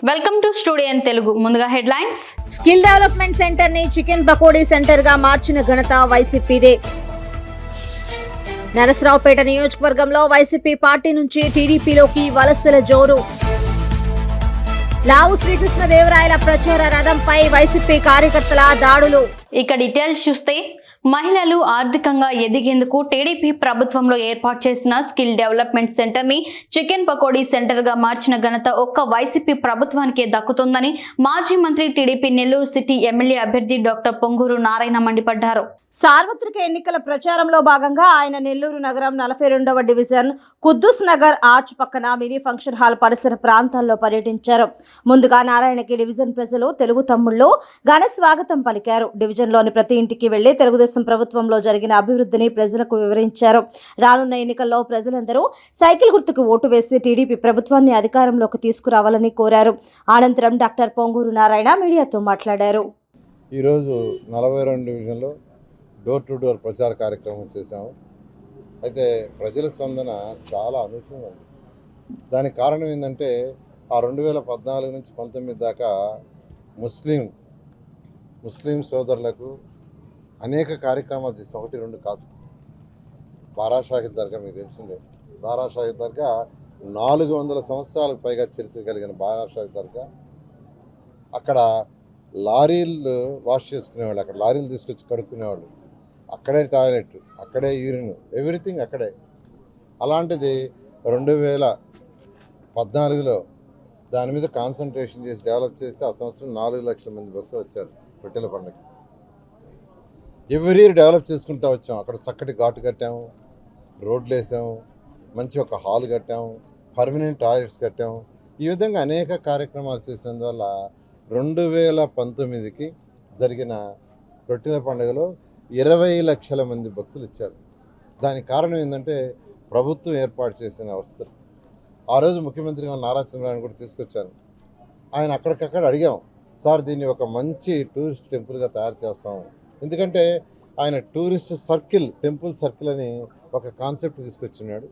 Welcome to studio in Telugu. ముందుగా headlines. Skill development centre ని chicken pakodi centre గా మార్చిన ఘనత వైసీపీదే. నరసరావుపేట నియోజకవర్గంలో వైసీపీ పార్టీ నుంచి టీడీపీలోకి వలసల జోరు. లావు శ్రీకృష్ణదేవరాయల ప్రచార రథంపై వైసీపీ కార్యకర్తల దాడులు. ఇక డీటెయిల్స్ చూస్తే, మహిళలు ఆర్థికంగా ఎదిగేందుకు టీడీపీ ప్రభుత్వంలో ఏర్పాటు చేసిన స్కిల్ డెవలప్మెంట్ సెంటర్ ని చికెన్ పకోడీ సెంటర్ గా మార్చిన ఘనత ఒక్క వైసీపీ ప్రభుత్వానికే దక్కుతుందని మాజీ మంత్రి, టీడీపీ నెల్లూరు సిటీ ఎమ్మెల్యే అభ్యర్థి డాక్టర్ పొంగూరు నారాయణ మండిపడ్డారు. సార్వత్రిక ఎన్నికల ప్రచారంలో భాగంగా ఆయన నెల్లూరు నగరం 42వ డివిజన్ కుద్దూస్ నగర్ ఆర్చ్ పక్కన మినీ ఫంక్షన్ హాల్ పరిసర ప్రాంతాల్లో పర్యటించారు. ముందుగా నారాయణకి డివిజన్ ప్రజలు తెలుగు తమ్ముళ్ళు ఘన స్వాగతం పలికారు. డివిజన్లోని ప్రతి ఇంటికి వెళ్లి తెలుగుదేశం ప్రభుత్వంలో జరిగిన అభివృద్ధిని ప్రజలకు వివరించారు. రానున్న ఎన్నికల్లో ప్రజలందరూ సైకిల్ గుర్తుకు ఓటు వేసి టీడీపీ ప్రభుత్వాన్ని అధికారంలోకి తీసుకురావాలని కోరారు. అనంతరం డాక్టర్ పొంగూరు నారాయణ మీడియాతో మాట్లాడారు. ఈరోజు 42 డివిజన్లో డోర్ టు డోర్ ప్రచార కార్యక్రమం చేశాము. అయితే ప్రజల స్పందన చాలా అనూహ్యంగా ఉంది. దానికి కారణం ఏంటంటే, ఆ 2014 నుంచి 19 దాకా ముస్లిం సోదరులకు అనేక కార్యక్రమాలు చేసాం. 1-2 కాదు. బారా షాహిద్ దర్గా మీకు తెలిసిందే. బారా షాహిద్ దర్గా 400 సంవత్సరాలకు పైగా చరిత్ర కలిగిన బారా షాహిద్ దర్గా. అక్కడ లారీలు వాష్ చేసుకునేవాళ్ళు, అక్కడ లారీలు తీసుకొచ్చి కడుక్కునేవాళ్ళు. అక్కడే టాయిలెట్, అక్కడే యూరిన్, ఎవ్రీథింగ్ అక్కడే. అలాంటిది 2014లో దాని మీద కాన్సన్ట్రేషన్ చేసి డెవలప్ చేస్తే ఆ సంవత్సరం 4 లక్షల మంది భక్తులు వచ్చారు రొట్టెల పండుగ. ఎవ్రీ ఇయర్ డెవలప్ చేసుకుంటూ వచ్చాము. అక్కడ చక్కటి ఘాటు కట్టాము, రోడ్లు వేసాము, మంచి ఒక హాల్ కట్టాము, పర్మనెంట్ టాయిలెట్స్ కట్టాము. ఈ విధంగా అనేక కార్యక్రమాలు చేసినందువల్ల 2019కి జరిగిన రొట్టెల పండుగలో 20 లక్షల మంది భక్తులు ఇచ్చారు. దానికి కారణం ఏంటంటే, ప్రభుత్వం ఏర్పాటు చేసిన వసతులు. ఆ రోజు ముఖ్యమంత్రి నారా చంద్రబాబు కూడా తీసుకొచ్చాను. ఆయన అక్కడికక్కడ అడిగాం, సార్ దీన్ని ఒక మంచి టూరిస్ట్ టెంపుల్గా తయారు చేస్తాము. ఎందుకంటే ఆయన టూరిస్ట్ సర్కిల్, టెంపుల్ సర్కిల్ అని ఒక కాన్సెప్ట్ తీసుకొచ్చినాడు.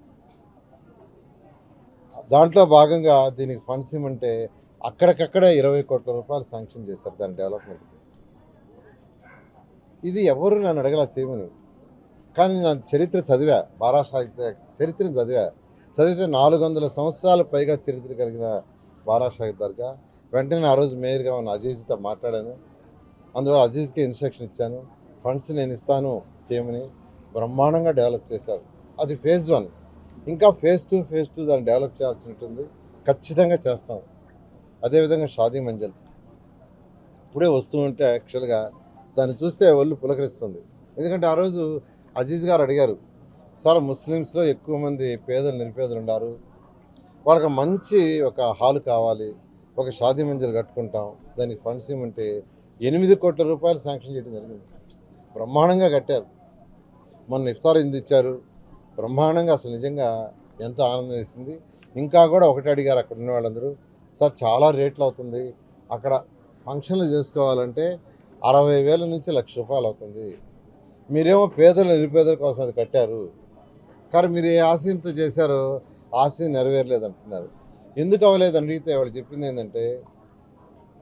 దాంట్లో భాగంగా దీనికి ఫండ్స్ ఇవ్వమంటే అక్కడికక్కడే 20 కోట్ల రూపాయలు శాంక్షన్ చేశారు దాని డెవలప్మెంట్కి. ఇది ఎవరు నన్ను అడగలా చేయమని. కానీ నేను చరిత్ర చదివా, బారా సాహిత్య చరిత్రను చదివితే 400 సంవత్సరాల పైగా చరిత్ర కలిగిన బారా షాహిద్ దర్గా. వెంటనే ఆ రోజు మేయర్గా ఉన్న అజీజ్తో మాట్లాడాను. అందువల్ల అజీజ్కి ఇన్స్ట్రక్షన్ ఇచ్చాను, ఫండ్స్ నేను ఇస్తాను చేయమని. బ్రహ్మాండంగా డెవలప్ చేశారు. అది ఫేజ్ 1. ఇంకా ఫేజ్ 2 దాన్ని డెవలప్ చేయాల్సి ఉంటుంది. ఖచ్చితంగా చేస్తాం. అదేవిధంగా షాదీ మంజల్ ఇప్పుడే వస్తూ ఉంటే యాక్చువల్గా దాన్ని చూస్తే ఒళ్ళు పులకరిస్తుంది. ఎందుకంటే ఆ రోజు అజీజ్ గారు అడిగారు, సార్ ముస్లిమ్స్లో ఎక్కువ మంది నిరుపేదలు ఉన్నారు, వాళ్ళకి మంచి ఒక హాల్ కావాలి, ఒక షాదీ మంజల్ కట్టుకుంటాం, దానికి ఫండ్స్ ఇవ్వమంటే 8 కోట్ల రూపాయలు శాంక్షన్ చేయడం జరిగింది. బ్రహ్మాండంగా కట్టారు. మొన్న ఇఫ్తార్ ఇంది ఇచ్చారు. బ్రహ్మాండంగా, అసలు నిజంగా ఎంతో ఆనందం వేసింది. ఇంకా కూడా ఒకటి అడిగారు అక్కడ ఉన్న వాళ్ళందరూ, సార్ చాలా రేట్లు అవుతుంది, అక్కడ ఫంక్షన్లు చేసుకోవాలంటే 60,000 నుంచి 1,00,000 రూపాయలు అవుతుంది, మీరేమో నిరుపేదల కోసం అది కట్టారు, కానీ మీరు ఏ ఆశయంతో చేశారో ఆశయం నెరవేరలేదు అంటున్నారు. ఎందుకు అవ్వలేదు అడిగితే వాళ్ళు చెప్పింది ఏంటంటే,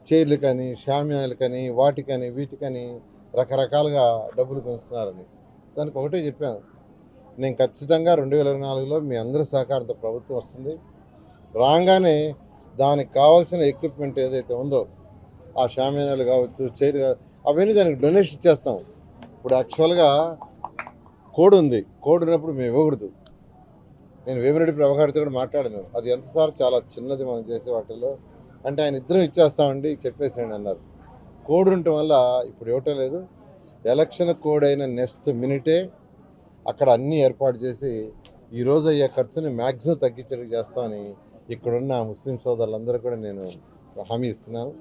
చైర్లు కానీ, షామ్యాలు కానీ, వాటికని వీటికని రకరకాలుగా డబ్బులు పెంచుతున్నారని. దానికి ఒకటే చెప్పాను, నేను ఖచ్చితంగా 2024లో మీ అందరి సహకారంతో ప్రభుత్వం వస్తుంది. రాగానే దానికి కావాల్సిన ఎక్విప్మెంట్ ఏదైతే ఉందో, ఆ షామ్యానాలు కావచ్చు, చైర్ అవన్నీ దానికి డొనేషన్ ఇచ్చేస్తాం. ఇప్పుడు యాక్చువల్గా కోడ్ ఉంది, కోడ్ ఉన్నప్పుడు మేము ఇవ్వకూడదు. నేను వేమిరెడ్డి ప్రభాకర్తో కూడా మాట్లాడాను, అది ఎంత సార్ చాలా చిన్నది మనం చేసే వాటిల్లో అంటే, ఆయన ఇద్దరం ఇచ్చేస్తామండి చెప్పేసేయండి అన్నారు. కోడ్ ఉండటం వల్ల ఇప్పుడు ఇవ్వటం లేదు. ఎలక్షన్ కోడ్ అయిన నెక్స్ట్ మినిటే అక్కడ అన్నీ ఏర్పాటు చేసి ఈరోజు అయ్యే ఖర్చుని మ్యాక్సిమం తగ్గించేలా చేస్తామని ఇక్కడున్న ముస్లిం సోదరులందరూ కూడా నేను హామీ ఇస్తున్నాను.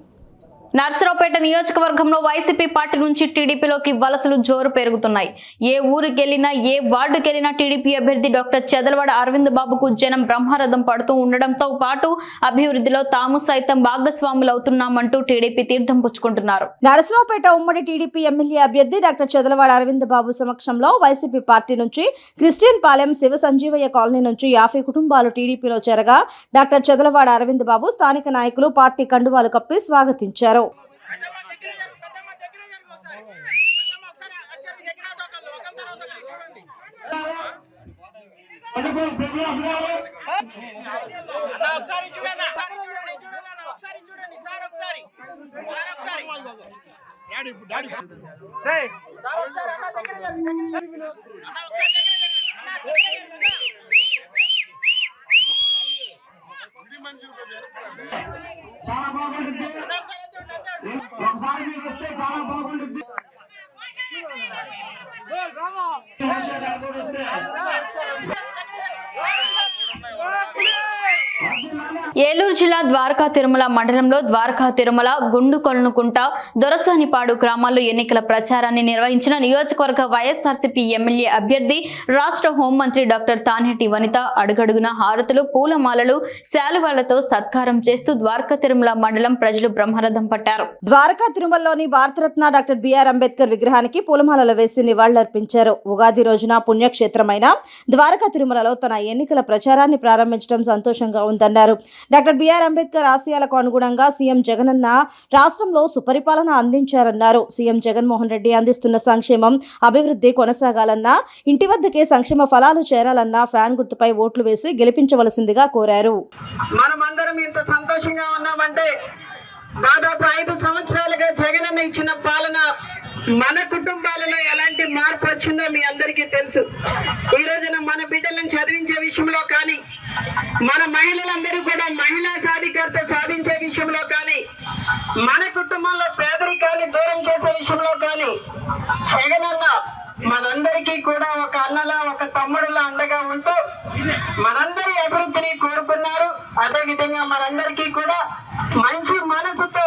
నర్సరావుపేట నియోజకవర్గంలో వైసీపీ పార్టీ నుంచి టీడీపీలోకి వలసలు జోరు పెరుగుతున్నాయి. ఏ ఊరికెళ్లినా ఏ వార్డుకెళ్లినా టీడీపీ అభ్యర్థి డాక్టర్ చదలవాడ అరవింద్ బాబుకు జనం బ్రహ్మరథం పడుతూ ఉండడంతో పాటు అభివృద్ధిలో తాము సైతం భాగస్వాములు అవుతున్నామంటూ టీడీపీ తీర్థం పుచ్చుకుంటున్నారు. నర్సరావుపేట ఉమ్మడి టీడీపీ ఎమ్మెల్యే అభ్యర్థి డాక్టర్ చదలవాడ అరవింద్ బాబు సమక్షంలో వైసీపీ పార్టీ నుంచి క్రిస్టియన్ పాలెం శివ సంజీవయ్య కాలనీ నుంచి 50 కుటుంబాలు టీడీపీలో చేరగా డాక్టర్ చదలవాడ అరవింద్ బాబు స్థానిక నాయకులు పార్టీ కండువాలు కప్పి స్వాగతించారు. చాలా బాగుంటుంది. ఒకసారి మీరు వస్తే చాలా బాగుంటుంది. ఏలూరు జిల్లా ద్వారకా తిరుమల మండలంలో ద్వారకా తిరుమల గుండుకొలనుకుంట దొరసానిపాడు గ్రామాల్లో ఎన్నికల ప్రచారాన్ని నిర్వహించిన నియోజకవర్గ వైఎస్ఆర్సీపీ ఎమ్మెల్యే అభ్యర్థి రాష్ట్ర హోంమంత్రి డాక్టర్ తానేటి వనిత అడుగడుగున హారతులు పూలమాలలు శాలువాలతో సత్కారం చేస్తూ ద్వారకా తిరుమల మండలం ప్రజలు బ్రహ్మరథం పట్టారు. ద్వారకా తిరుమలలోని భారతరత్న డాక్టర్ బిఆర్ అంబేద్కర్ విగ్రహానికి పూలమాలలు వేసి నివాళులర్పించారు. ఉగాది రోజున పుణ్యక్షేత్రమైన ద్వారకా తిరుమలలో తన ఎన్నికల ప్రచారాన్ని ప్రారంభించడం సంతోషంగా ఉందన్నారు. డాక్టర్ బిఆర్ అంబేద్కర్ ఆశయాలకు అనుగుణంగా సీఎం జగనన్న రాష్ట్రంలో సుపరిపాలన అందించారన్నారు. సీఎం జగన్మోహన్ రెడ్డి అందిస్తున్న సంక్షేమం అభివృద్ధి కొనసాగాలన్నా, ఇంటి వద్దకే సంక్షేమ ఫలాలు చేరాలన్నా ఫ్యాన్ గుర్తుపై ఓట్లు వేసి గెలిపించవలసిందిగా కోరారు. మనమందరం ఇంత సంతోషంగా ఉన్నామంటే దాదాపు 5 సంవత్సరాలుగా జగనన్న ఇచ్చిన పాలన మన కుటుంబాలలో ఎలాంటి మార్పు వచ్చిందో మీ అందరికీ తెలుసు. ఈ రోజున మన బిడ్డలను చదివించే విషయంలో కానీ, మన మహిళలందరూ కూడా మహిళా సాధికారత సాధించే విషయంలో కానీ, మన కుటుంబంలో పేదరికాన్ని దూరం చేసే విషయంలో కానీ జగనన్న మనందరికీ కూడా ఒక అన్నలా ఒక తమ్ముడులా అండగా ఉంటూ మనందరి అభివృద్ధిని కోరుకున్నారు. అదేవిధంగా మనందరికీ కూడా మంచి మనసుతో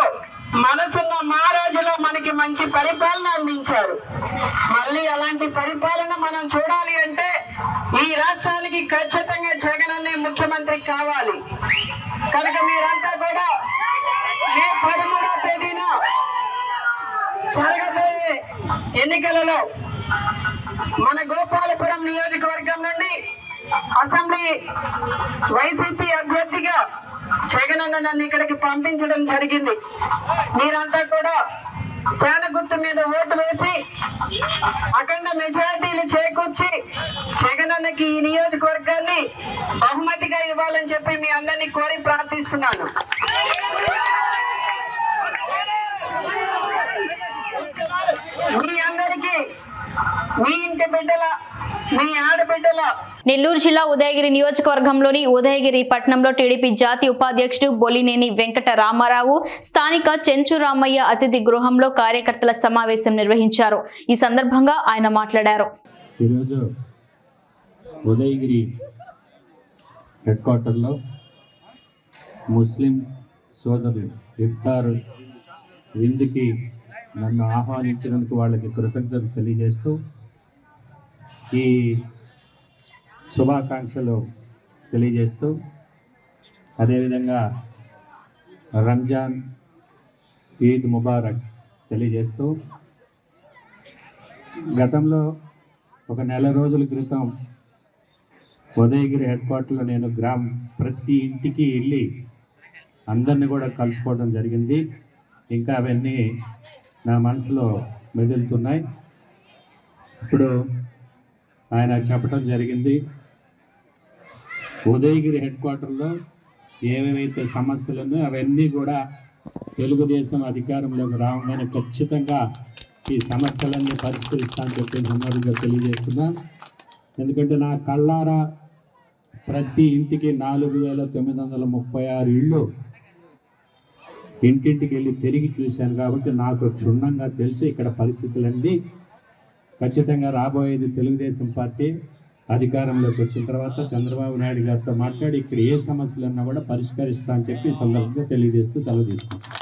మనసున్న మహారాజులో మనకి మంచి పరిపాలన అందించారు. మళ్ళీ అలాంటి పరిపాలన మనం చూడాలి అంటే ఈ రాష్ట్రానికి ఖచ్చితంగా జగన్ అనే ముఖ్యమంత్రి కావాలి. కనుక మీరంతా కూడా మే 13వ తేదీన జరగబోయే ఎన్నికలలో మన గోపాలపురం నియోజకవర్గం నుండి అసెంబ్లీ వైసీపీ అభ్యర్థిగా జగనన్న నన్ను ఇక్కడికి పంపించడం జరిగింది. మీరంతా కూడా ఫ్యాన్ గుర్తు మీద ఓటు వేసి అఖండ మెజారిటీలు చేకూర్చి జగనన్నకి ఈ నియోజకవర్గాన్ని బహుమతిగా ఇవ్వాలని చెప్పి మీ అందరినీ కోరి ప్రార్థిస్తున్నాను. మీ అందరికీ మీ ఇంటి బిడ్డల, మీ ఆడబిడ్డల నెల్లూరు జిల్లా ఉదయగిరి నియోజకవర్గంలోని ఉదయగిరి పట్టణంలో టీడీపీ జాతీయ ఉపాధ్యక్షుడు బొలినేని వెంకట రామారావు స్థానిక చెంచు రామయ్య అతిథి గృహంలో కార్యకర్తల సమావేశం నిర్వహించారు. ఈ సందర్భంగా ఆయన మాట్లాడారు. ఈరోజు ఉదయగిరి హెడ్ క్వార్టర్లో ముస్లిం సోదరులు ఇఫ్తార్ విందుకి నన్ను ఆహ్వానించినందుకు వాళ్ళకి కృతజ్ఞతలు తెలియజేస్తూ ఈ శుభాకాంక్షలు తెలియజేస్తూ అదేవిధంగా రంజాన్ ఈద్ ముబారక్ తెలియజేస్తూ గతంలో ఒక నెల రోజుల క్రితం ఉదయగిరి హెడ్ క్వార్టర్లో నేను ప్రతి ఇంటికి వెళ్ళి అందరిని కూడా కలుసుకోవడం జరిగింది. ఇంకా అవన్నీ నా మనసులో మెదులుతున్నాయి. ఇప్పుడు ఆయన చెప్పడం జరిగింది, ఉదయగిరి హెడ్ క్వార్టర్లో ఏమేమైతే సమస్యలు ఉన్నాయో అవన్నీ కూడా తెలుగుదేశం అధికారంలోకి రావగానే ఖచ్చితంగా ఈ సమస్యలన్నీ పరిష్కరిస్తానని చెప్పి సందర్భంగా తెలియజేస్తున్నాను. ఎందుకంటే నా కళ్ళారా ప్రతి ఇంటికి 4,936 ఇళ్ళు ఇంటింటికి వెళ్ళి తిరిగి చూశాను కాబట్టి నాకు క్షుణ్ణంగా తెలిసి ఇక్కడ పరిస్థితులన్నీ ఖచ్చితంగా రాబోయేది తెలుగుదేశం పార్టీ అధికారంలోకి వచ్చిన తర్వాత చంద్రబాబు నాయుడు గారితో మాట్లాడి ఇక్కడ ఏ సమస్యలు ఉన్నా కూడా పరిష్కరిస్తా అని చెప్పి సందర్భంగా తెలియజేస్తూ సెలవు తీసుకుంటాను.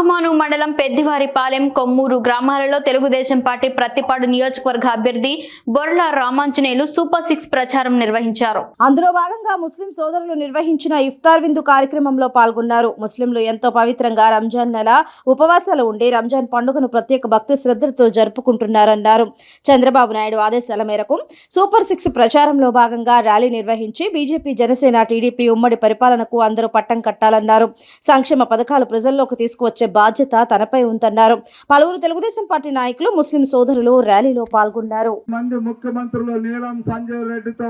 కాకుమాను మండలం పెద్దివారిపాలెం, కొమ్మూరు గ్రామాలలో తెలుగుదేశం పార్టీ ప్రత్తిపాడు నియోజకవర్గ అభ్యర్థి బొర్ల రామాంజనేయులు సూపర్ 6 ప్రచారం నిర్వహించారు. అందులో భాగంగా ముస్లిం సోదరులు నిర్వహించిన ఇఫ్తార్ విందు కార్యక్రమంలో పాల్గొన్నారు. ముస్లింలు ఎంతో పవిత్రంగా రంజాన్ నెల ఉపవాసాలు ఉండి రంజాన్ పండుగను ప్రత్యేక భక్తి శ్రద్ధలతో జరుపుకుంటున్నారన్నారు. చంద్రబాబు నాయుడు ఆదేశాల మేరకు సూపర్ 6 ప్రచారంలో భాగంగా ర్యాలీ నిర్వహించి బీజేపీ, జనసేన, టీడీపీ ఉమ్మడి పరిపాలనకు అందరూ పట్టం కట్టాలన్నారు. సంక్షేమ పథకాలు ప్రజల్లోకి తీసుకువచ్చే బాధ్యత తనపై ఉందన్నారు. పలువురు తెలుగుదేశం పార్టీ నాయకులు, ముస్లిం సోదరులు ర్యాలీలో పాల్గొన్నారు. మంది ముఖ్యమంత్రులు నీలం సంజీవ్ రెడ్డితో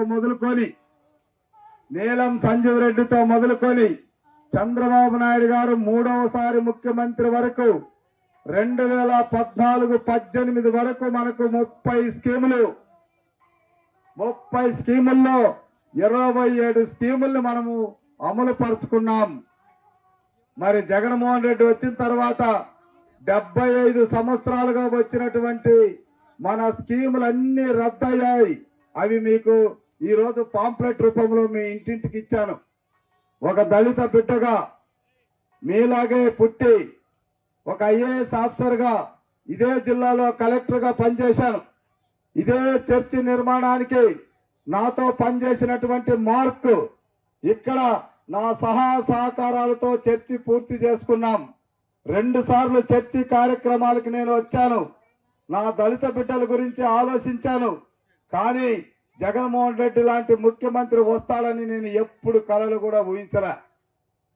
మొదలుకొని చంద్రబాబు నాయుడు గారు 3వసారి ముఖ్యమంత్రి వరకు 2014-18 వరకు మనకు 30 స్కీముల్లో 27 స్కీముల్ని మనము అమలు పరుచుకున్నాం. మరి జగన్మోహన్ రెడ్డి వచ్చిన తర్వాత 75 సంవత్సరాలుగా వచ్చినటువంటి మన స్కీములన్నీ రద్దయ్యాయి. అవి మీకు ఈరోజు పాంప్లెట్ రూపంలో మీ ఇంటింటికి ఇచ్చాను. ఒక దళిత బిడ్డగా మీలాగే పుట్టి ఒక ఐఏఎస్ ఆఫీసర్గా ఇదే జిల్లాలో కలెక్టర్గా పనిచేశాను. ఇదే చర్చి నిర్మాణానికి నాతో పనిచేసినటువంటి మార్క్ ఇక్కడ నా సహకారాలతో చర్చి పూర్తి చేసుకున్నాం. 2 సార్లు చర్చి కార్యక్రమాలకు నేను వచ్చాను. నా దళిత బిడ్డల గురించి ఆలోచించాను. కానీ జగన్మోహన్ రెడ్డి లాంటి ముఖ్యమంత్రి వస్తాడని నేను ఎప్పుడు కలలు కూడా ఊహించలే.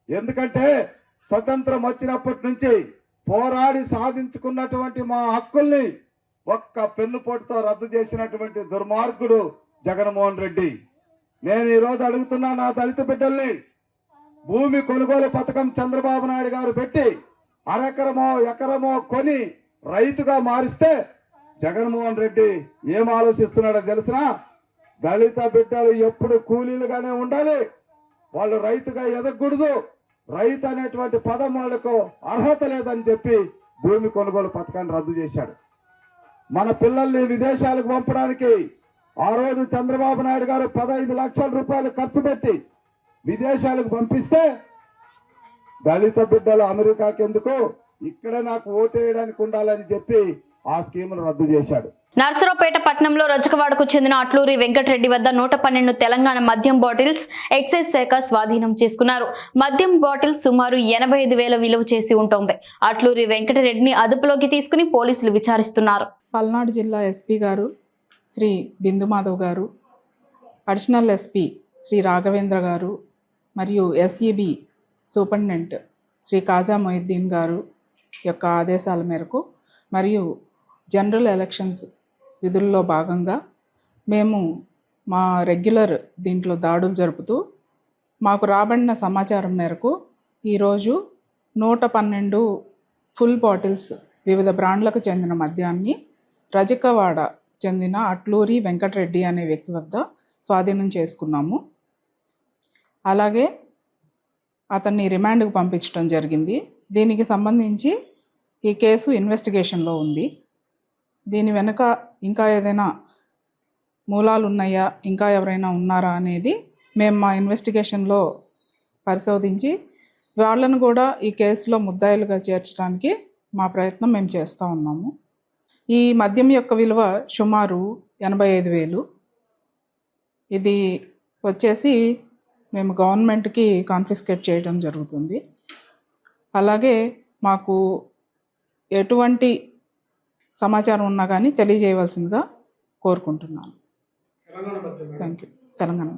ఎందుకంటే స్వతంత్రం వచ్చినప్పటి నుంచి పోరాడి సాధించుకున్నటువంటి మా హక్కుల్ని ఒక్క పెన్నుపోటుతో రద్దు చేసినటువంటి దుర్మార్గుడు జగన్మోహన్ రెడ్డి. నేను ఈరోజు అడుగుతున్నా నా దళిత బిడ్డల్ని, భూమి కొనుగోలు పథకం చంద్రబాబు నాయుడు గారు పెట్టి ఎకరమో కొని రైతుగా మారిస్తే జగన్మోహన్ రెడ్డి ఏం ఆలోచిస్తున్నాడో తెలిసినా, దళిత బిడ్డలు ఎప్పుడు కూలీలుగానే ఉండాలి, వాళ్ళు రైతుగా ఎదగకూడదు, రైతు అనేటువంటి పదం వాళ్లకు అర్హత లేదని చెప్పి భూమి కొనుగోలు పథకాన్ని రద్దు చేశాడు. మన పిల్లల్ని విదేశాలకు పంపడానికి ఆ రోజు చంద్రబాబు నాయుడు గారు 15 లక్షల రూపాయలు ఖర్చు పెట్టి విదేశాలకు పంపిస్తే దళిత బిడ్డలు అమెరికాకి ఎందుకు, ఇక్కడే నాకు ఓటేయడానికి ఉండాలని చెప్పి ఆ స్కీమును రద్దు చేశాడు. నర్సరావుపేట పట్టణంలో రజకవాడకు చెందిన అట్లూరి వెంకటరెడ్డి వద్ద 112 తెలంగాణ మద్యం బాటిల్స్ ఎక్సైజ్ శాఖ స్వాధీనం చేసుకున్నారు. మద్యం బాటిల్ సుమారు 85,000 విలువ చేసి ఉంటుంది. అట్లూరి వెంకటరెడ్డిని అదుపులోకి తీసుకుని పోలీసులు విచారిస్తున్నారు. పల్నాడు జిల్లా ఎస్పీ గారు శ్రీ బిందుమాధవ్ గారు, అడిషనల్ ఎస్పీ శ్రీ రాఘవేంద్ర గారు మరియు ఎస్ఈబి సూపరింటెండెంట్ శ్రీ కాజా మొయిద్దీన్ గారు యొక్క ఆదేశాల మేరకు మరియు జనరల్ ఎలక్షన్స్ విధుల్లో భాగంగా మేము మా రెగ్యులర్ దీంట్లో దాడులు జరుపుతూ మాకు రాబడిన సమాచారం మేరకు ఈరోజు 112 ఫుల్ బాటిల్స్ వివిధ బ్రాండ్లకు చెందిన మద్యాన్ని రజకవాడ చెందిన అట్లూరి వెంకటరెడ్డి అనే వ్యక్తి వద్ద స్వాధీనం చేసుకున్నాము. అలాగే అతన్ని రిమాండ్కు పంపించడం జరిగింది. దీనికి సంబంధించి ఈ కేసు ఇన్వెస్టిగేషన్లో ఉంది. దీని వెనుక ఇంకా ఏదైనా మూలాలు ఉన్నాయా, ఇంకా ఎవరైనా ఉన్నారా అనేది మేము మా ఇన్వెస్టిగేషన్లో పరిశోధించి వాళ్ళను కూడా ఈ కేసులో ముద్దాయిలుగా చేర్చడానికి మా ప్రయత్నం మేము చేస్తూ ఉన్నాము. ఈ మద్యం యొక్క విలువ సుమారు 85,000. ఇది వచ్చేసి మేము గవర్నమెంట్కి కాన్ఫిస్కేట్ చేయడం జరుగుతుంది. అలాగే మాకు ఎటువంటి సమాచారం ఉన్నా కానీ తెలియజేయవలసిందిగా కోరుకుంటున్నాను. Thank you. తెలంగాణ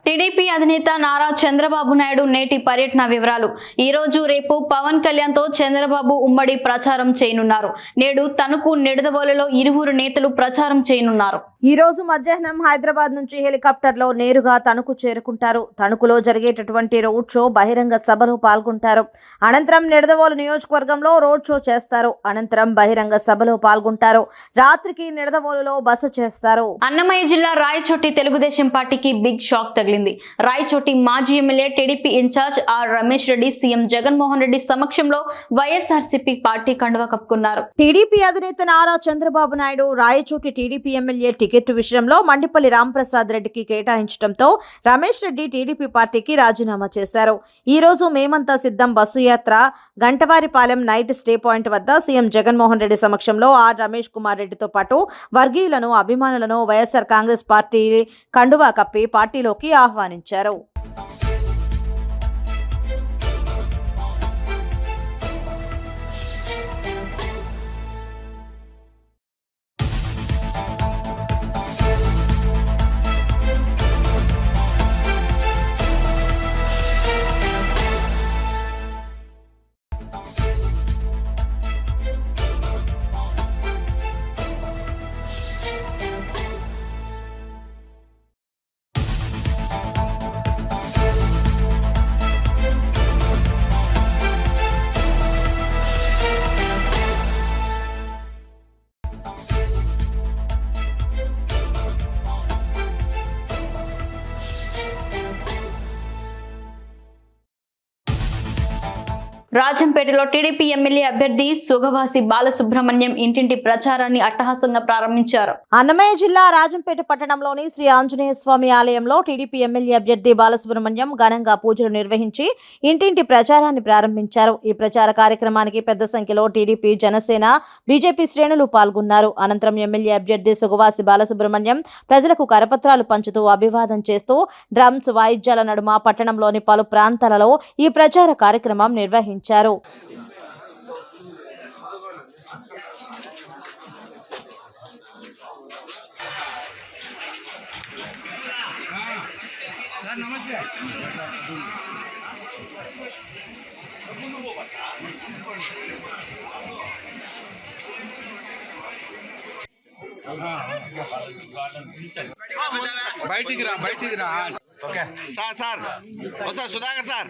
టీడీపీ అధినేత నారా చంద్రబాబు నాయుడు నేటి పర్యటన వివరాలు. ఈ రోజు రేపు పవన్ కళ్యాణ్ తో చంద్రబాబు ఉమ్మడి ప్రచారం చేయనున్నారు. నేడు తణుకు, నిడదవోలులో ఇరువురు నేతలు ప్రచారం చేయనున్నారు. ఈ రోజు మధ్యాహ్నం హైదరాబాద్ నుంచి హెలికాప్టర్లో నేరుగా తణుకు చేరుకుంటారు. తణుకులో జరిగేటటువంటి రోడ్ షో, బహిరంగ సభలో పాల్గొంటారు. అనంతరం నిడదవోలు నియోజకవర్గంలో రోడ్ షో చేస్తారు. అనంతరం బహిరంగ సభలో పాల్గొంటారు. రాత్రికి నిడదవోలులో బస చేస్తారు. అన్నమయ్య జిల్లా రాయచోటి తెలుగుదేశం పార్టీకి బిగ్ షాక్ తగిలింది. తగిలింది. రాయచోటి మాజీ MLA TDP incharge R Ramesh Reddy CM Jaganmohan Reddy సమక్షంలో వైఎస్ఆర్సీపీ పార్టీ కండువా కప్పుకున్నారు. టీడీపీ అధినేత నారా చంద్రబాబు నాయుడు రాయచోటి టీడీపీ ఎమ్మెల్యే టికెట్ విషయంలో మండిపల్లి రాంప్రసాద్ రెడ్డికి కేటాయించడంతో రమేష్ రెడ్డి టీడీపీ పార్టీకి రాజీనామా చేశారు. ఈ రోజు మేమంతా సిద్ధం బస్సు యాత్ర గంటవారిపాలెం నైట్ స్టే పాయింట్ వద్ద సీఎం జగన్మోహన్ రెడ్డి సమక్షంలో ఆర్ రమేష్ కుమార్ రెడ్డితో పాటు వర్గీయులను అభిమానులను వైఎస్ఆర్ కాంగ్రెస్ పార్టీ కండువా కప్పి పార్టీలోకి ఆహ్వానించారు. రాజంపేటలో టీడీపీ ఎమ్మెల్యే అభ్యర్థి సుగవాసి బాలసుబ్రహ్మణ్యం ఇంటింటి ప్రచారాన్ని అట్టహాసంగా ప్రారంభించారు. అన్నమయ్య జిల్లా రాజంపేట పట్టణంలోని శ్రీ ఆంజనేయ స్వామి ఆలయంలో టీడీపీ ఎమ్మెల్యే అభ్యర్థి బాలసుబ్రహ్మణ్యం ఘనంగా పూజలు నిర్వహించి ఇంటింటి ప్రచారాన్ని ప్రారంభించారు. ఈ ప్రచార కార్యక్రమానికి పెద్ద సంఖ్యలో టీడీపీ, జనసేన, బీజేపీ శ్రేణులు పాల్గొన్నారు. అనంతరం ఎమ్మెల్యే అభ్యర్థి సుగవాసి బాలసుబ్రహ్మణ్యం ప్రజలకు కరపత్రాలు పంచుతూ అభివాదం చేస్తూ డ్రమ్స్ వాయిద్యాల నడుమ పట్టణంలోని పలు ప్రాంతాలలో ఈ ప్రచార కార్యక్రమం నిర్వహించారు. బయటికి రా ఓకే సార్ వస్తా సుధాకర్ సార్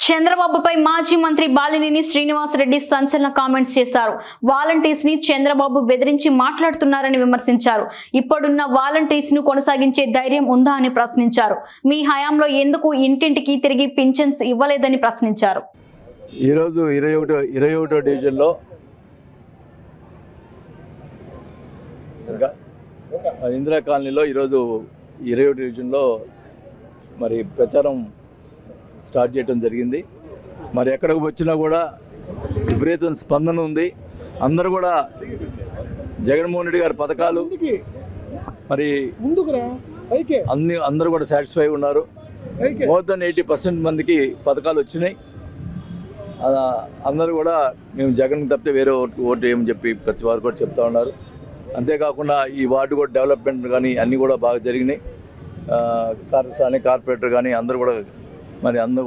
చంద్రబాబుపై మాజీ మంత్రి బాలినేని శ్రీనివాసరెడ్డి సంచలన కామెంట్స్ చేశారు. వాలంటీర్స్ ని చంద్రబాబు బెదిరించి మాట్లాడుతున్నారని విమర్శించారు. ఇప్పుడున్న వాలంటీర్స్ ను కొనసాగించే ధైర్యం ఉందా అని ప్రశ్నించారు. మీ హయాంలో ఎందుకు ఇంటింటికి తిరిగి పింఛన్స్ ఇవ్వలేదని ప్రశ్నించారు. ఈరోజు 21వ డివిజన్లో ఇందిరా కాలనీలో ఈరోజు 20వ డివిజన్లో మరి ప్రచారం స్టార్ట్ చేయడం జరిగింది. మరి ఎక్కడికి వచ్చినా కూడా విపరీతమైన స్పందన ఉంది. అందరూ కూడా జగన్మోహన్ రెడ్డి గారి పథకాలు మరి అందరూ కూడా సాటిస్ఫై ఉన్నారు. మోర్ దెన్ 80% మందికి పథకాలు వచ్చినాయి. అందరూ కూడా మేము జగన్ తప్పితే వేరే ఓటు ఏమని చెప్పి ప్రతి వారు కూడా చెప్తా ఉన్నారు. అంతేకాకుండా ఈ వార్డు కూడా డెవలప్మెంట్ కానీ అన్నీ కూడా బాగా జరిగినాయి. కార్పొరేటర్ కానీ అందరూ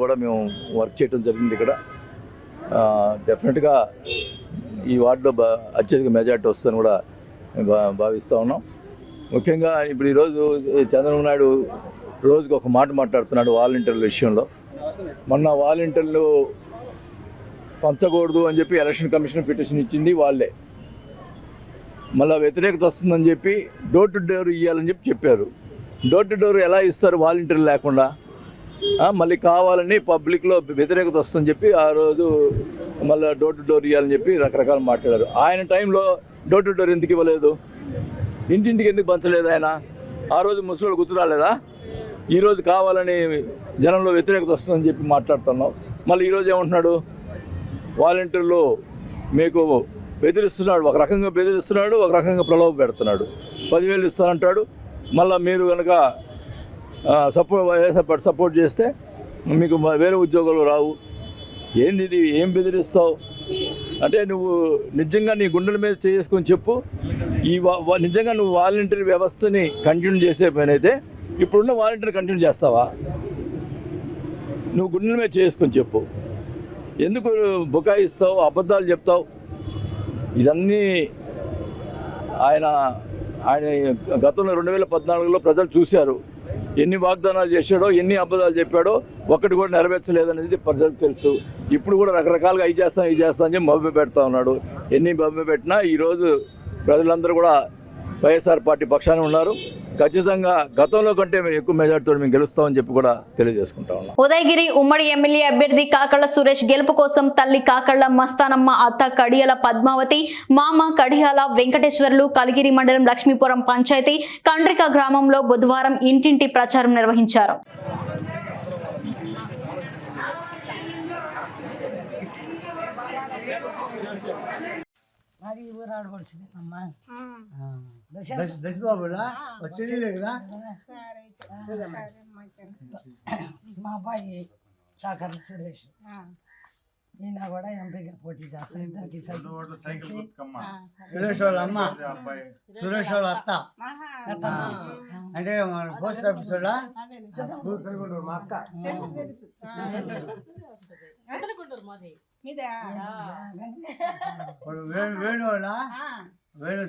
కూడా మేము వర్క్ చేయడం జరిగింది. ఇక్కడ డెఫినెట్గా ఈ వార్డులో అత్యధిక మెజార్టీ వస్తుందని కూడా భావిస్తూ ఉన్నాం. ముఖ్యంగా ఇప్పుడు ఈరోజు చంద్రబాబు నాయుడు రోజుకి ఒక మాట మాట్లాడుతున్నాడు వాలంటీర్ల విషయంలో. మొన్న వాలంటీర్లు పంచకూడదు అని చెప్పి ఎలక్షన్ కమిషన్ పిటిషన్ ఇచ్చింది వాళ్ళే. మళ్ళీ వ్యతిరేకత వస్తుందని చెప్పి డోర్ టు డోర్ ఇవ్వాలని చెప్పారు. డోర్ టు డోర్ ఎలా ఇస్తారు వాలంటీర్లు లేకుండా? మళ్ళీ కావాలని పబ్లిక్లో వ్యతిరేకత వస్తుందని చెప్పి ఆ రోజు మళ్ళీ డోర్ టు డోర్ ఇవ్వాలని చెప్పి రకరకాలు మాట్లాడారు. ఆయన టైంలో డోర్ టు డోర్ ఎందుకు ఇవ్వలేదు? ఇంటింటికి ఎందుకు పంచలేదు ఆయన? ఆ రోజు ముసలోళ్ళు గుర్తు రాలేదా? ఈరోజు కావాలని జనంలో వ్యతిరేకత వస్తుందని చెప్పి మాట్లాడుతున్నాం. మళ్ళీ ఈరోజు ఏమంటున్నాడు? వాలంటీర్లు మీకు బెదిరిస్తున్నాడు, ఒక రకంగా బెదిరిస్తున్నాడు, ఒక రకంగా ప్రలోభ పెడుతున్నాడు. 10,000 ఇస్తానంటాడు. మళ్ళీ మీరు కనుక సపోర్ట్ చేస్తే మీకు వేరే ఉద్యోగాలు రావు. ఏంది ఇది? ఏం బెదిరిస్తావు అంటే నువ్వు నిజంగా నీ గుండెల మీద చేసుకొని చెప్పు. ఈ నిజంగా నువ్వు వాలంటీర్ వ్యవస్థని కంటిన్యూ చేసే పని అయితే ఇప్పుడున్న వాలంటీర్ కంటిన్యూ చేస్తావా? నువ్వు గుండెల మీద చేసుకొని చెప్పు. ఎందుకు బుకాయిస్తావు, అబద్ధాలు చెప్తావు? ఇదన్నీ ఆయన గతంలో 2014లో ప్రజలు చూశారు. ఎన్ని వాగ్దానాలు చేశాడో, ఎన్ని అబద్ధాలు చెప్పాడో, ఒక్కటి కూడా నెరవేర్చలేదనేది ప్రజలకు తెలుసు. ఇప్పుడు కూడా రకరకాలుగా ఇది చేస్తాను అని చెప్పి మభ్య పెడతా ఉన్నాడు. ఎన్ని మభ్య పెట్టినా ఈరోజు ప్రజలందరూ కూడా వైఎస్ఆర్ పార్టీ పక్షాన ఉన్నారు. ఖచ్చితంగా గతంలో కంటే మేము ఎక్కువ మెజార్టీతో మేము గెలుస్తామని చెప్పి కూడా తెలియజేసుకుంటా ఉన్నాం. ఉదయగిరి ఉమ్మడి ఎమ్మెల్యే అభ్యర్థి కాకళ్ల సురేష్ గెలుపు కోసం తల్లి కాకళ్ల మస్తానమ్మ, అత్త కడియాల పద్మావతి, మామ కడియాల వెంకటేశ్వర్లు కలిగిరి మండలం లక్ష్మీపురం పంచాయతీ కండ్రిక గ్రామంలో బుధవారం ఇంటింటి ప్రచారం నిర్వహించారు. అది ఊరాడు పడిచింది అమ్మా దశబాబులా వచ్చేది కదా మా అబ్బాయి కాకర్ల సురేష్ ఈయన కూడా ఎంపీగా పోటీ చేస్తాం. ఇద్దరికి సురేష్ వాళ్ళ అమ్మ, సురేష్ వాళ్ళ అత్త అంటే మన పోస్ట్ ఆఫీస్ వాళ్ళ మా అక్క వేణు వాళ్ళ వేణు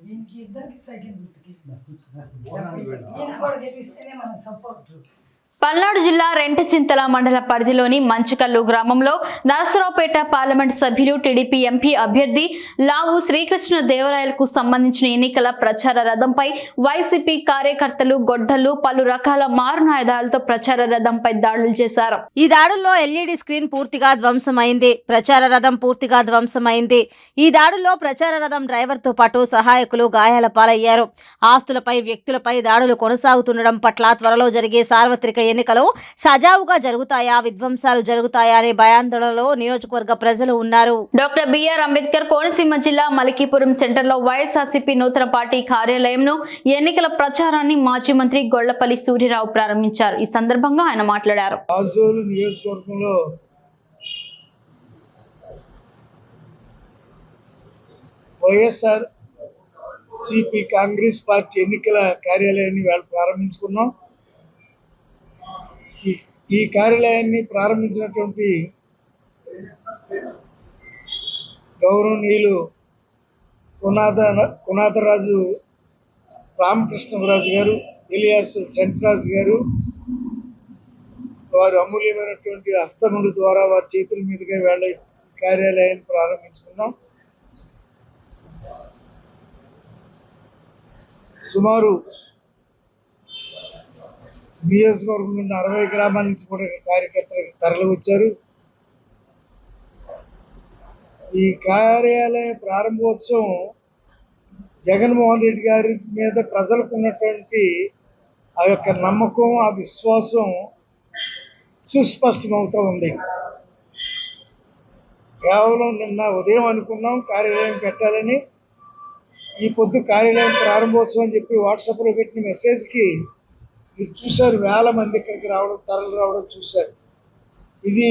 దీనికి ఇద్దరికి సైకిల్ గుర్తుకి కూడా గెలిస్తేనే మనకు సపోర్ట్. పల్నాడు జిల్లా రెంటచింతల మండల పరిధిలోని మంచికల్లు గ్రామంలో నరసరావుపేట పార్లమెంట్ సభ్యులు టీడీపీ ఎంపీ అభ్యర్థి లావు శ్రీకృష్ణ దేవరాయలకు సంబంధించిన ఎన్నికల ప్రచార రథంపై వైసీపీ కార్యకర్తలు గొడ్డలు పలు రకాల మారణాయుధాలతో ప్రచార రథంపై దాడులు చేశారు. ఈ దాడుల్లో ఎల్ఈడి స్క్రీన్ పూర్తిగా ధ్వంసమైంది. ప్రచార రథం పూర్తిగా ధ్వంసమైంది. ఈ దాడుల్లో ప్రచార రథం డ్రైవర్ తో పాటు సహాయకులు గాయాల పాలయ్యారు. ఆస్తులపై, వ్యక్తులపై దాడులు కొనసాగుతుండడం పట్ల త్వరలో జరిగే సార్వత్రిక ఎన్నికలు సజావుగా జరుగుతాయా, విధ్వంసాలు జరుగుతాయా అనే భయాందోళనలో నియోజకవర్గ ప్రజలు ఉన్నారు. డాక్టర్ బిఆర్ అంబేద్కర్ కోనసీమ జిల్లా మలికీపురం సెంటర్ లో వైఎస్ఆర్సీపీ నూతన పార్టీ కార్యాలయంను ఎన్నికల ప్రచారాన్ని మాజీ మంత్రి గొల్లపల్లి సూర్యరావు ప్రారంభించారు. ఈ సందర్భంగా ఆయన మాట్లాడారు. నియోజకవర్గంలో వైఎస్ఆర్ సిపి కాంగ్రెస్ పార్టీ ఎన్నికల కార్యాలయాన్ని ప్రారంభించుకున్నాం. ఈ కార్యాలయాన్ని ప్రారంభించినటువంటి గౌరవనీయులు కునాథరాజు రామకృష్ణరాజు గారు ఎలియాస్ సెంట్రాజు గారు వారు అమూల్యమైనటువంటి హస్తముల ద్వారా వారి చేతుల మీదుగా వేళ కార్యాలయాన్ని ప్రారంభించుకున్నాం. సుమారు నియోజకవర్గం నుండి 60 గ్రామాల నుంచి కూడా కార్యకర్తలు తరలి వచ్చారు. ఈ కార్యాలయ ప్రారంభోత్సవం జగన్మోహన్ రెడ్డి గారి మీద ప్రజలకు ఉన్నటువంటి ఆ యొక్క నమ్మకం, ఆ విశ్వాసం సుస్పష్టమవుతూ ఉంది. కేవలం నిన్న ఉదయం అనుకున్నాం కార్యాలయం పెట్టాలని. ఈ పొద్దు కార్యాలయం ప్రారంభోత్సవం అని చెప్పి వాట్సాప్లో పెట్టిన మెసేజ్కి మీరు చూశారు, వేల మంది ఇక్కడికి రావడం, తరలి రావడం చూశారు. ఇది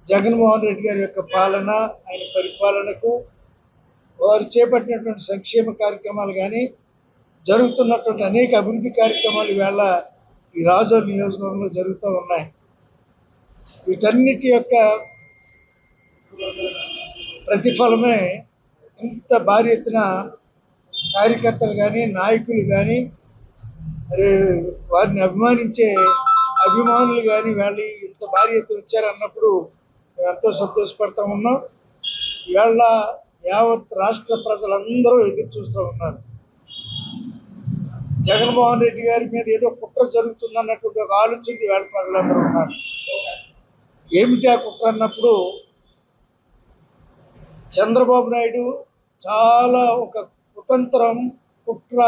జగన్మోహన్ రెడ్డి గారి యొక్క పాలన, ఆయన పరిపాలనకు వారు చేపట్టినటువంటి సంక్షేమ కార్యక్రమాలు కానీ, జరుగుతున్నటువంటి అనేక అభివృద్ధి కార్యక్రమాలు వేళ ఈ రాజోలు నియోజకవర్గంలో జరుగుతూ ఉన్నాయి. వీటన్నిటి యొక్క ప్రతిఫలమే ఇంత భారీ ఎత్తున కార్యకర్తలు కానీ, నాయకులు కానీ, మరి వారిని అభిమానించే అభిమానులు కానీ వాళ్ళు ఇంత భారీ ఎత్తున వచ్చారన్నప్పుడు మేము ఎంతో సంతోషపడతా ఉన్నాం. ఇవాళ యావత్ రాష్ట్ర ప్రజలందరూ ఎదురు చూస్తూ ఉన్నారు. జగన్మోహన్ రెడ్డి గారి మీద ఏదో కుట్ర జరుగుతుందన్నటువంటి ఒక ఆలోచనకి ఇవాళ ప్రజలందరూ ఉన్నారు. ఏమిటి ఆ కుట్ర అన్నప్పుడు, చంద్రబాబు నాయుడు చాలా ఒక కుతంత్రం, కుట్ర,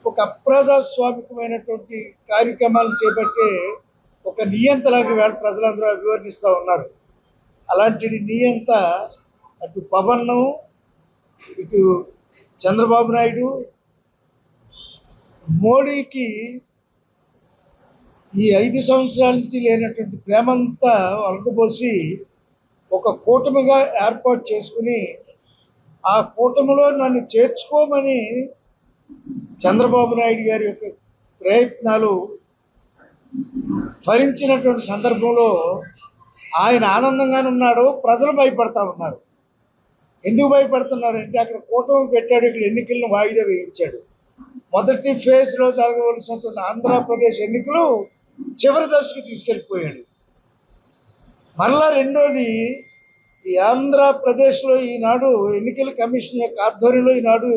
ఒక అప్రజాస్వామికమైనటువంటి కార్యక్రమాలు చేపట్టే ఒక నియంతలాగా వేళ ప్రజలందరూ అభివర్ణిస్తూ ఉన్నారు. అలాంటి నియంత అటు పవన్, ఇటు చంద్రబాబు నాయుడు, మోడీకి ఈ 5 సంవత్సరాల నుంచి లేనటువంటి ప్రేమంతా అలకబోసి ఒక కూటమిగా ఏర్పాటు చేసుకుని ఆ కూటమిలో నన్ను చేర్చుకోమని చంద్రబాబు నాయుడు గారి యొక్క ప్రయత్నాలు భరించినటువంటి సందర్భంలో ఆయన ఆనందంగానే ఉన్నాడు. ప్రజలు భయపడతా ఉన్నారు. ఎందుకు భయపడుతున్నారంటే అక్కడ కూటమి పెట్టాడు, ఇక్కడ ఎన్నికలను వాయిదా వేయించాడు. మొదటి ఫేజ్లో జరగవలసినటువంటి ఆంధ్రప్రదేశ్ ఎన్నికలు చివరి దశకు తీసుకెళ్ళిపోయాడు. మరలా రెండోది, ఈ ఆంధ్రప్రదేశ్లో ఈనాడు ఎన్నికల కమిషన్ యొక్క ఆధ్వర్యంలో ఈనాడు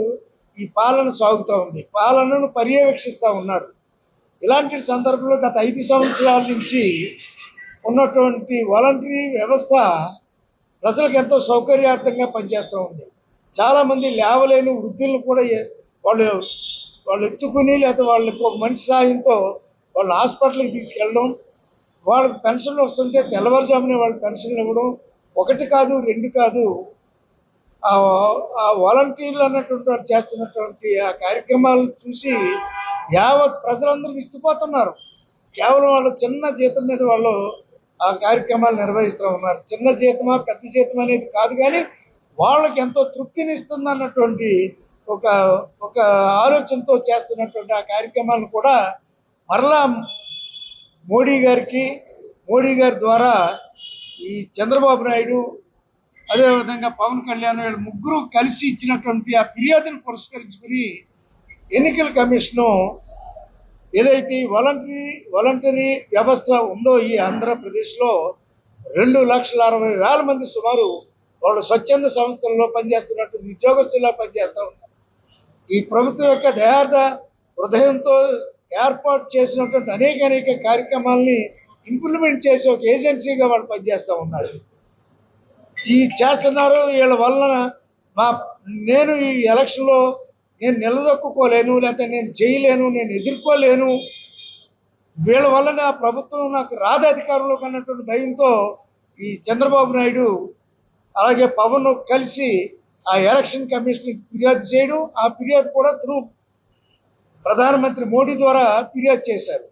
ఈ పాలన సాగుతూ ఉంది, పాలనను పర్యవేక్షిస్తూ ఉన్నారు. ఇలాంటి సందర్భంలో గత 5 సంవత్సరాల నుంచి ఉన్నటువంటి వాలంటరీ వ్యవస్థ ప్రజలకు ఎంతో సౌకర్యార్థంగా పనిచేస్తూ ఉంది. చాలామంది లేవలేని వృద్ధులను కూడా వాళ్ళు ఎత్తుకుని, లేకపోతే వాళ్ళకి ఒక మనిషి సాయంతో వాళ్ళు హాస్పిటల్కి తీసుకెళ్ళడం, వాళ్ళకి పెన్షన్లు వస్తుంటే తెల్లవారుజామునే వాళ్ళకి పెన్షన్లు ఇవ్వడం, 1 కాదు 2 కాదు. ఆ వాలంటీర్లు అన్నటువంటి వాళ్ళు చేస్తున్నటువంటి ఆ కార్యక్రమాలు చూసి యావత్ ప్రజలందరూ విస్తుపోతున్నారు. కేవలం వాళ్ళు చిన్న జీతం మీద వాళ్ళు ఆ కార్యక్రమాలు నిర్వహిస్తూ ఉన్నారు. చిన్న జీతమా పెద్ద జీతం అనేది కాదు, కానీ వాళ్ళకి ఎంతో తృప్తినిస్తుంది అన్నటువంటి ఒక ఆలోచనతో చేస్తున్నటువంటి ఆ కార్యక్రమాలను కూడా మరలా మోడీ గారి ద్వారా ఈ చంద్రబాబు నాయుడు, అదేవిధంగా పవన్ కళ్యాణ్ వీళ్ళు ముగ్గురు కలిసి ఇచ్చినటువంటి ఆ ఫిర్యాదును పురస్కరించుకుని ఎన్నికల కమిషను ఏదైతే వాలంటరీ వ్యవస్థ ఉందో ఈ ఆంధ్రప్రదేశ్లో 2,60,000 మంది సుమారు వాళ్ళు స్వచ్ఛంద సంస్థల్లో పనిచేస్తున్నట్టు ఉద్యోగస్తుల్లో పనిచేస్తూ ఉన్నారు. ఈ ప్రభుత్వం యొక్క దయార్థ హృదయంతో ఏర్పాటు చేసినటువంటి అనేక కార్యక్రమాలని ఇంప్లిమెంట్ చేసి ఒక ఏజెన్సీగా వాళ్ళు పనిచేస్తూ ఉన్నారు. ఈ చేస్తున్నారు. వీళ్ళ వలన నేను ఈ ఎలక్షన్లో నేను నిలదొక్కుకోలేను, లేకపోతే నేను చేయలేను, నేను ఎదుర్కోలేను, వీళ్ళ వల్ల ప్రభుత్వం నాకు రాదు అధికారంలోకి అన్నటువంటి భయంతో ఈ చంద్రబాబు నాయుడు అలాగే పవన్ కలిసి ఆ ఎలక్షన్ కమిషన్ ఫిర్యాదు చేయడం, ఆ ఫిర్యాదు కూడా త్రూ ప్రధానమంత్రి మోడీ ద్వారా ఫిర్యాదు చేశారు.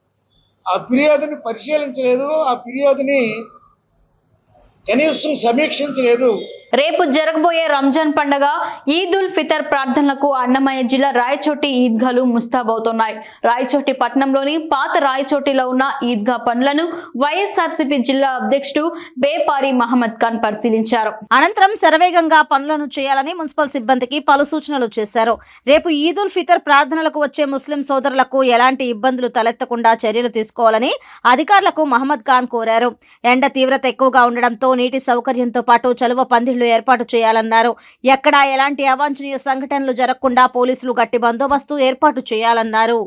ఆ ఫిర్యాదుని పరిశీలించలేదు, ఆ ఫిర్యాదుని కనీసం సమీక్షించలేదు. రేపు జరగబోయే రంజాన్ పండుగ ఈద్ ఉల్ ఫితర్ ప్రార్థనలకు అన్నమయ్య జిల్లా రాయచోటి ఈద్గాలు ముస్తాబవుతున్నాయి. రాయచోటి పట్టణంలోని పాత రాయచోటిలో ఉన్న ఈద్గా పనులను వైఎస్ఆర్సీపీ జిల్లా అధ్యక్షుడు బేపారి మహమ్మద్ ఖాన్ పరిశీలించారు. అనంతరం శరవేగంగా పనులను చేయాలని మున్సిపల్ సిబ్బందికి పలు సూచనలు చేశారు. రేపు ఈద్ ఉల్ ఫితర్ ప్రార్థనలకు వచ్చే ముస్లిం సోదరులకు ఎలాంటి ఇబ్బందులు తలెత్తకుండా చర్యలు తీసుకోవాలని అధికారులకు మహమ్మద్ ఖాన్ కోరారు. ఎండ తీవ్రత ఎక్కువగా ఉండడంతో నీటి సౌకర్యంతో పాటు చలువ పందిళ్లు ఏర్పాటు చేయాలన్నారు. ఎక్కడా ఎలాంటి అవాంఛనీయ సంఘటనలు జరగకుండా పోలీసులు గట్టి బందోబస్తు ఏర్పాటు చేయాలన్నారు.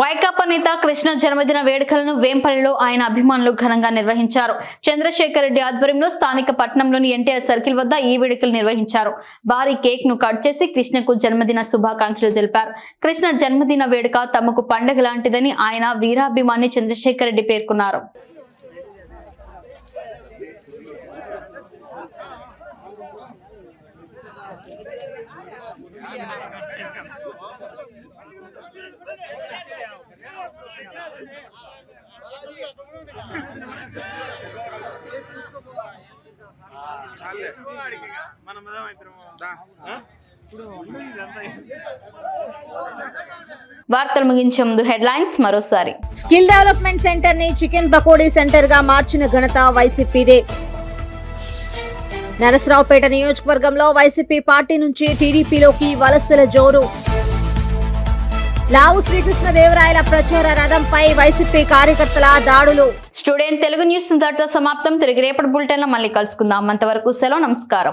వైకాపా నేత కృష్ణ జన్మదిన వేడుకలను వేంపల్లిలో ఆయన అభిమానులు ఘనంగా నిర్వహించారు. చంద్రశేఖర్ రెడ్డి ఆధ్వర్యంలో స్థానిక పట్టణంలోని ఎన్టీఆర్ సర్కిల్ వద్ద ఈ వేడుకలు నిర్వహించారు. భారీ కేక్ ను కట్ చేసి కృష్ణకు జన్మదిన శుభాకాంక్షలు తెలిపారు. కృష్ణ జన్మదిన వేడుక తమకు పండుగ లాంటిదని ఆయన వీరాభిమాని చంద్రశేఖర్ రెడ్డి పేర్కొన్నారు. వార్తలు ముగించే ముందు హెడ్లైన్స్ మరోసారి. స్కిల్ డెవలప్మెంట్ సెంటర్ ని చికెన్ పకోడీ సెంటర్ గా మార్చిన ఘనత వైసీపీదే. నరసరావుపేట నియోజకవర్గంలో వైసీపీ పార్టీ నుంచి టీడీపీలోకి వలసల జోరు. లావు శ్రీకృష్ణదేవరాయల ప్రచార రథంపై వైసీపీ కార్యకర్తల దాడులు. స్టూడెంట్ తెలుగు న్యూస్ ఇంతటితో సమాప్తం. తిరిగి రేపటి బులెటిన్ లో మళ్ళీ కలుసుకుందాం. అంతవరకు సెలవు. నమస్కారం.